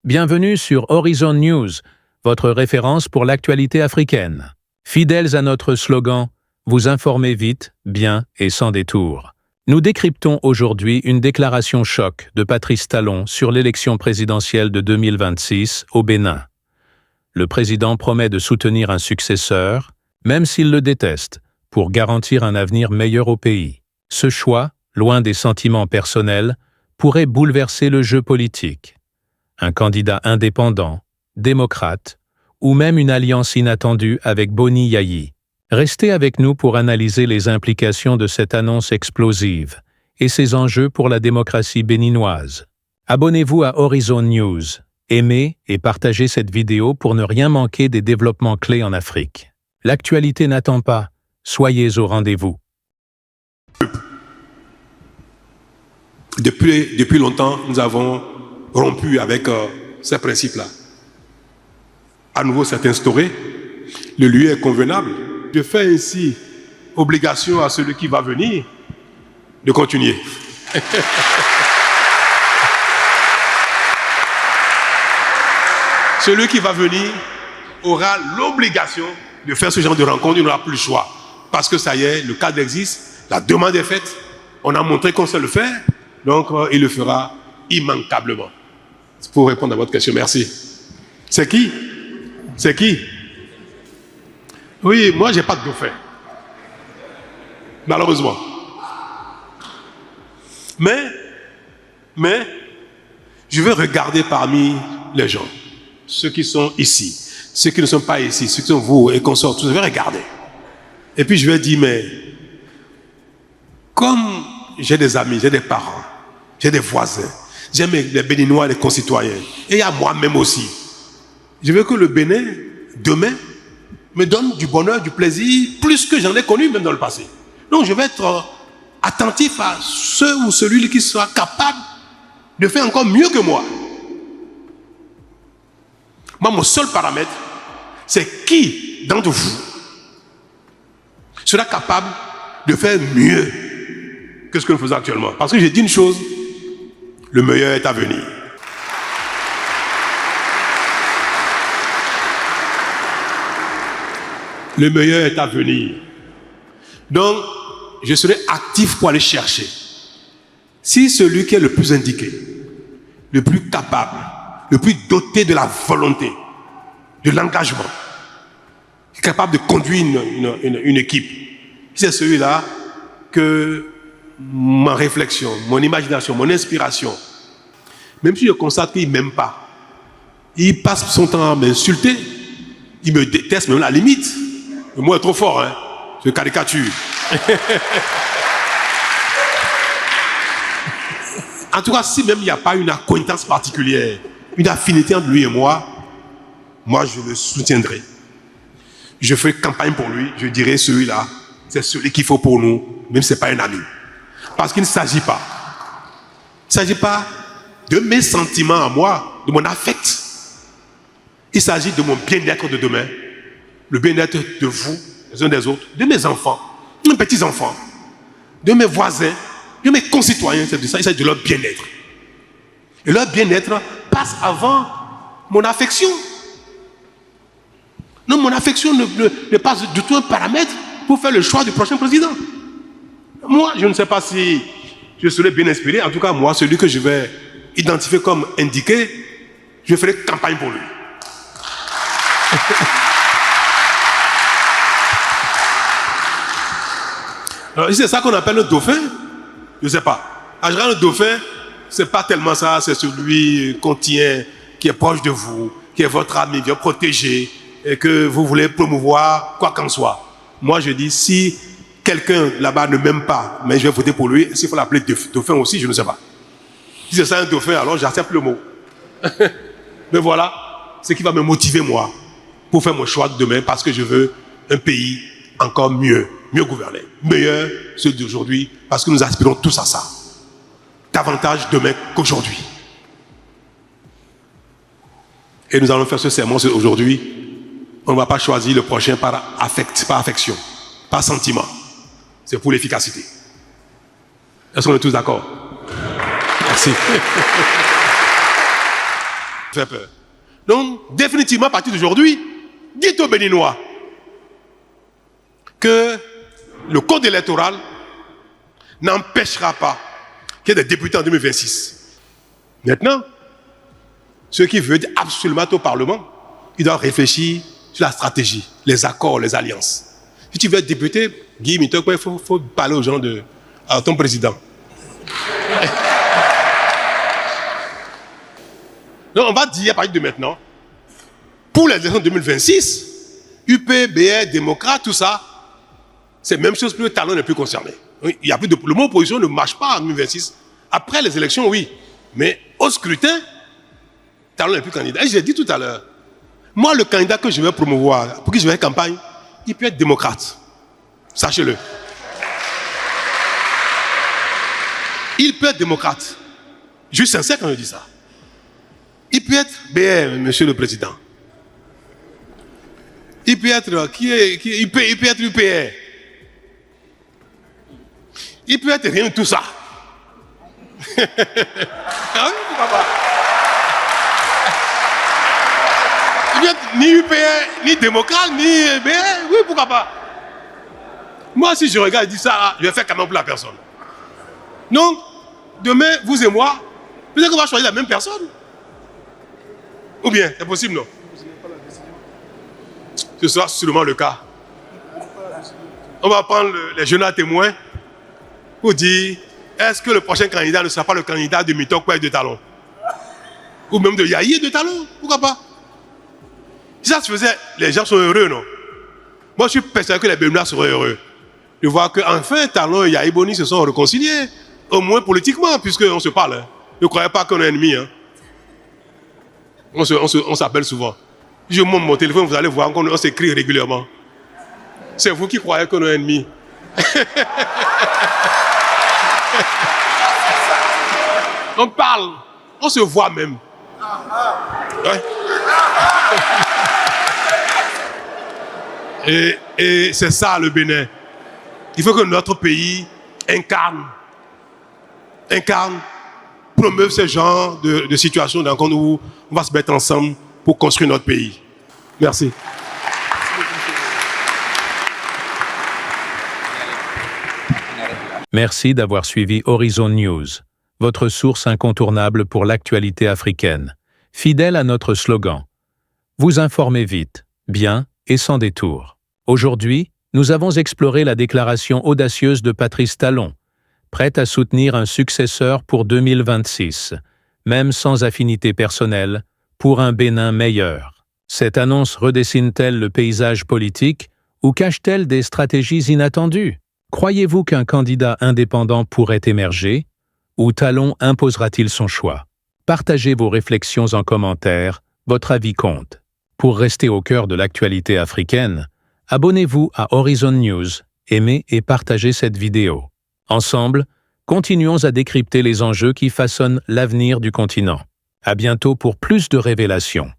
Bienvenue sur Horizon News, votre référence pour l'actualité africaine. Fidèles à notre slogan, vous informer vite, bien et sans détour. Nous décryptons aujourd'hui une déclaration choc de Patrice Talon sur l'élection présidentielle de 2026 au Bénin. Le président promet de soutenir un successeur, même s'il le déteste, pour garantir un avenir meilleur au pays. Ce choix, loin des sentiments personnels, pourrait bouleverser le jeu politique. Un candidat indépendant, démocrate, ou même une alliance inattendue avec Boni Yayi. Restez avec nous pour analyser les implications de cette annonce explosive et ses enjeux pour la démocratie béninoise. Abonnez-vous à Horizon News, aimez et partagez cette vidéo pour ne rien manquer des développements clés en Afrique. L'actualité n'attend pas, soyez au rendez-vous. Depuis longtemps, nous avons rompu avec ces principes-là. À nouveau, c'est instauré. Le lieu est convenable. Je fais ainsi obligation à celui qui va venir de continuer. Celui qui va venir aura l'obligation de faire ce genre de rencontre. Il n'aura plus le choix. Parce que ça y est, le cadre existe, la demande est faite, on a montré qu'on sait le faire. Donc, il le fera immanquablement. Pour répondre à votre question, merci. C'est qui? C'est qui? Oui, moi, je n'ai pas de dauphin. Malheureusement. Mais, je veux regarder parmi les gens, ceux qui sont ici, ceux qui ne sont pas ici, ceux qui sont vous et consorts, je vais regarder. Et puis, je vais dire, mais, comme j'ai des amis, j'ai des parents, j'ai des voisins, j'aime les Béninois, les concitoyens. Et il y a moi-même aussi. Je veux que le Bénin, demain, me donne du bonheur, du plaisir, plus que j'en ai connu même dans le passé. Donc je vais être attentif à ceux ou celui qui sera capable de faire encore mieux que moi. Moi, mon seul paramètre, c'est qui d'entre vous sera capable de faire mieux que ce que nous faisons actuellement. Parce que j'ai dit une chose, le meilleur est à venir. Le meilleur est à venir. Donc, je serai actif pour aller chercher. Si celui qui est le plus indiqué, le plus capable, le plus doté de la volonté, de l'engagement, capable de conduire une équipe, c'est celui-là que ma réflexion, mon imagination, mon inspiration, même si je constate qu'il ne m'aime pas, il passe son temps à m'insulter, il me déteste même à la limite. Le mot est trop fort, hein? Je caricature. En tout cas, si même il n'y a pas une acquaintance particulière, une affinité entre lui et moi je le soutiendrai. Je ferai campagne pour lui, je dirai celui-là, c'est celui qu'il faut pour nous, même si ce n'est pas un ami. Parce qu'il ne s'agit pas. Il ne s'agit pas de mes sentiments à moi, de mon affect. Il s'agit de mon bien-être de demain, le bien-être de vous, les uns des autres, de mes enfants, de mes petits-enfants, de mes voisins, de mes concitoyens. C'est de ça, il s'agit de leur bien-être. Et leur bien-être passe avant mon affection. Non, mon affection ne passe du tout un paramètre pour faire le choix du prochain président. Moi, je ne sais pas si je serai bien inspiré. En tout cas, moi, celui que je vais identifier comme indiqué, je ferai campagne pour lui. Alors, c'est ça qu'on appelle le dauphin? Je ne sais pas. En général, le dauphin, ce n'est pas tellement ça, c'est celui qu'on tient, qui est proche de vous, qui est votre ami, bien protégé, et que vous voulez promouvoir quoi qu'en soit. Moi, je dis, si quelqu'un là-bas ne m'aime pas, mais je vais voter pour lui, s'il faut l'appeler dauphin aussi, je ne sais pas. Si c'est ça un dauphin, alors j'accepte le mot. Mais voilà, ce qui va me motiver, moi, pour faire mon choix de demain, parce que je veux un pays encore mieux gouverné, meilleur celui d'aujourd'hui, parce que nous aspirons tous à ça. Davantage demain qu'aujourd'hui. Et nous allons faire ce serment aujourd'hui. On ne va pas choisir le prochain par affect, par affection, par sentiment. C'est pour l'efficacité. Est-ce qu'on est tous d'accord? Merci. fait peur. Donc, définitivement, à partir d'aujourd'hui, dites aux Béninois que le code électoral n'empêchera pas qu'il y ait des députés en 2026. Maintenant, ceux qui veulent absolument au Parlement, ils doivent réfléchir sur la stratégie, les accords, les alliances. Si tu veux être député, Guy Mitokwe, il faut parler aux gens à ton président. Donc on va dire à partir de maintenant, pour les élections 2026, UP, BR, démocrate, tout ça, c'est la même chose, plus le talon n'est plus concerné. Il y a plus de, le mot opposition ne marche pas en 2026. Après les élections, oui. Mais au scrutin, talon n'est plus candidat. Et j'ai dit tout à l'heure, moi, le candidat que je vais promouvoir, pour qui je vais faire campagne, il peut être démocrate. Sachez-le. Il peut être démocrate. Je suis sincère quand je dis ça. Il peut être BR, monsieur le président. Il peut être il peut être UPR. Il peut être rien de tout ça. Ah oui, pourquoi pas? Il peut être ni UPR, ni démocrate, ni BR. Oui, pourquoi pas? Moi, si je regarde et dis ça, je vais faire cadeau pour la personne. Donc, demain, vous et moi, peut-être qu'on va choisir la même personne. Ou bien, c'est possible, non? Ce sera sûrement le cas. On va prendre les jeunes à témoins pour dire, est-ce que le prochain candidat ne sera pas le candidat de Mitokwe et de Talon? Ou même de Yahi et de Talon? Pourquoi pas? Si ça se faisait, les gens sont heureux, non? Moi, je suis persuadé que les Béninois seraient heureux de voir qu'enfin Talon et Yahi Boni se sont réconciliés, au moins politiquement, puisqu'on se parle. Hein. Ne croyez pas qu'on est ennemis. Hein. On s'appelle souvent. Je monte mon téléphone, vous allez voir qu'on s'écrit régulièrement. C'est vous qui croyez qu'on est ennemis. On parle, on se voit même. Ouais. Et c'est ça le Bénin. Il faut que notre pays incarne, promeuve ce genre de situation dans lequel où on va se mettre ensemble pour construire notre pays. Merci. Merci d'avoir suivi Horizon News, votre source incontournable pour l'actualité africaine. Fidèle à notre slogan, vous informez vite, bien et sans détour. Aujourd'hui, nous avons exploré la déclaration audacieuse de Patrice Talon, prête à soutenir un successeur pour 2026, même sans affinité personnelle, pour un Bénin meilleur. Cette annonce redessine-t-elle le paysage politique ou cache-t-elle des stratégies inattendues? Croyez-vous qu'un candidat indépendant pourrait émerger? Ou Talon imposera-t-il son choix? Partagez vos réflexions en commentaire, votre avis compte. Pour rester au cœur de l'actualité africaine, abonnez-vous à Horizon News, aimez et partagez cette vidéo. Ensemble, continuons à décrypter les enjeux qui façonnent l'avenir du continent. À bientôt pour plus de révélations.